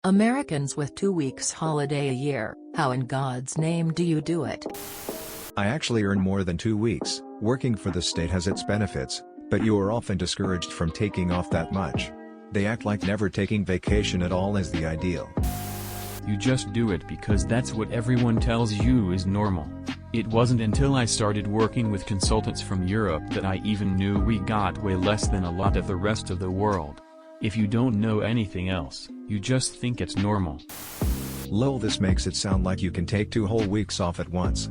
Americans with 2 weeks holiday a year, how in God's name do you do it? I actually earn more than 2 weeks. Working for the state has its benefits, but you are often discouraged from taking off that much. They act like never taking vacation at all is the ideal. You just do it because that's what everyone tells you is normal. It wasn't until I started working with consultants from Europe that I even knew we got way less than a lot of the rest of the world. If you don't know anything else, you just think it's normal. Lol, this makes it sound like you can take 2 whole weeks off at once.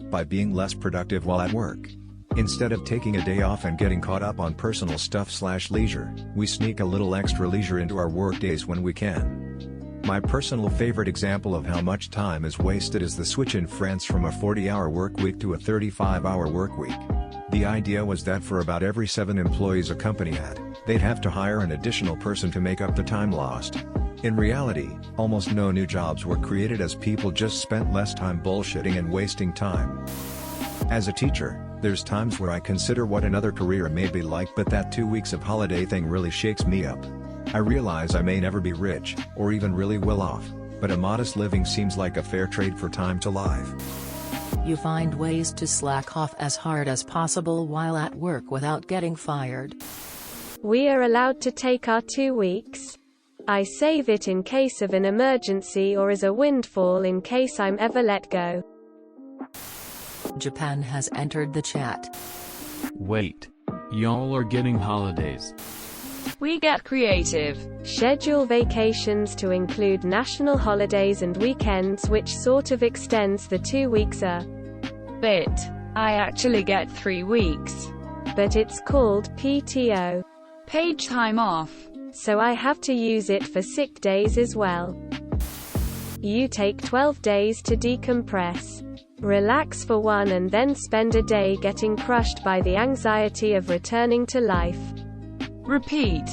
By being less productive while at work. Instead of taking a day off and getting caught up on personal stuff/leisure, we sneak a little extra leisure into our work days when we can. My personal favorite example of how much time is wasted is the switch in France from a 40-hour work week to a 35-hour work week. The idea was that for about every 7 employees a company had, they'd have to hire an additional person to make up the time lost. In reality, almost no new jobs were created as people just spent less time bullshitting and wasting time. As a teacher, there's times where I consider what another career may be like, but that 2 weeks of holiday thing really shakes me up. I realize I may never be rich, or even really well off, but a modest living seems like a fair trade for time to live. You find ways to slack off as hard as possible while at work without getting fired. We are allowed to take our 2 weeks. I save it in case of an emergency or as a windfall in case I'm ever let go. Japan has entered the chat. Wait. Y'all are getting holidays. We get creative. Schedule vacations to include national holidays and weekends, which sort of extends the 2 weeks a bit. I actually get 3 weeks. But it's called PTO. Paid time off. So I have to use it for sick days as well. You take 12 days to decompress. Relax for 1 and then spend a day getting crushed by the anxiety of returning to life. Repeat.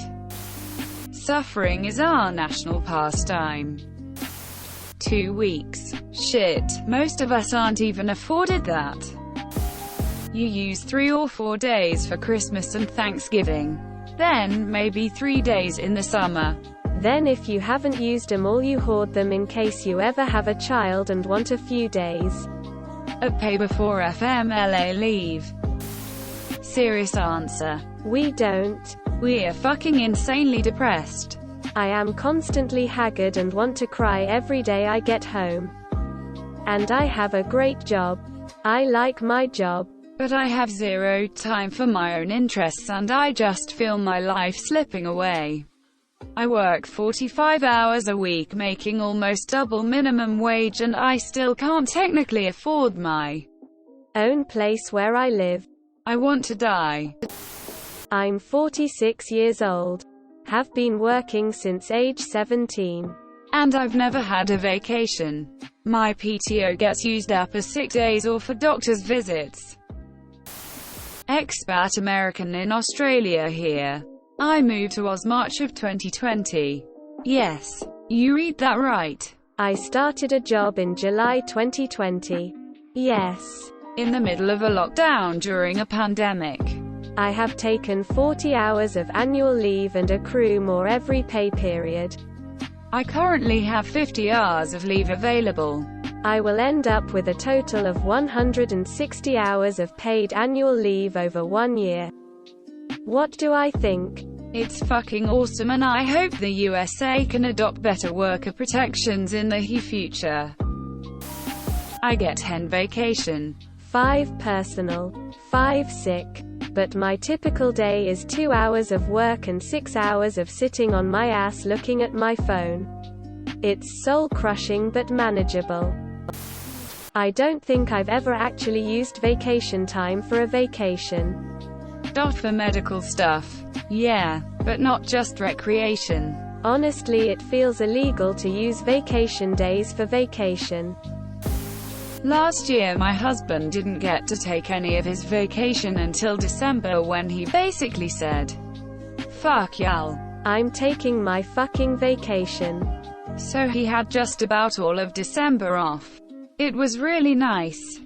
Suffering is our national pastime. 2 weeks. Shit, most of us aren't even afforded that. You use 3 or 4 days for Christmas and Thanksgiving. Then, maybe 3 days in the summer. Then if you haven't used them all, you hoard them in case you ever have a child and want a few days of pay before FMLA leave. Serious answer. We don't. We're fucking insanely depressed. I am constantly haggard and want to cry every day I get home. And I have a great job. I like my job. But I have 0 time for my own interests and I just feel my life slipping away. I work 45 hours a week making almost double minimum wage and I still can't technically afford my own place where I live. I want to die. I'm 46 years old. Have been working since age 17. And I've never had a vacation. My PTO gets used up as sick days or for doctor's visits. Expat American in Australia here. I moved to Oz March of 2020. Yes, you read that right. I started a job in July 2020. Yes. In the middle of a lockdown during a pandemic. I have taken 40 hours of annual leave and accrue more every pay period. I currently have 50 hours of leave available. I will end up with a total of 160 hours of paid annual leave over 1 year. What do I think? It's fucking awesome and I hope the USA can adopt better worker protections in the future. I get 10 vacation. 5 personal. 5 sick. But my typical day is 2 hours of work and 6 hours of sitting on my ass looking at my phone. It's soul-crushing but manageable. I don't think I've ever actually used vacation time for a vacation. For medical stuff. Yeah, but not just recreation. Honestly, it feels illegal to use vacation days for vacation. Last year my husband didn't get to take any of his vacation until December when he basically said, "Fuck y'all. I'm taking my fucking vacation." So he had just about all of December off. It was really nice.